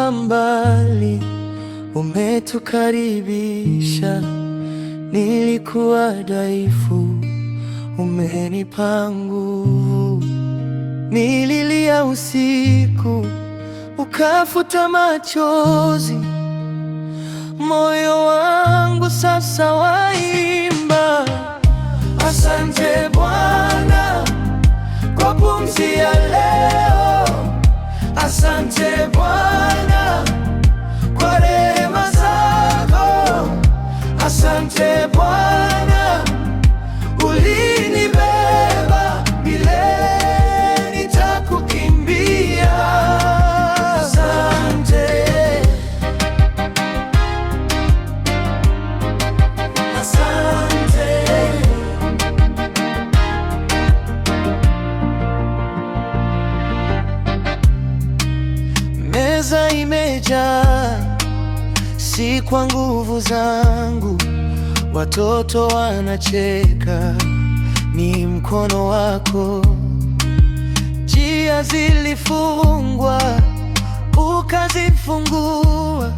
Umetoa mbali, umetukaribisha. Nilikuwa dhaifu, umenipa nguvu. Nililia usiku, ukafuta machozi. Moyo wangu sasa waimba. Asante Bwana kwa pumzi ya leo. Asante Bwana kwa rehema zako. Asante Bwana, ulinibeba milele, nitakukimbia. Asante, asante. Meza imejaa, si kwa nguvu zangu. Watoto wanacheka, ni mkono wako. Njia zilifungwa, ukazifungua.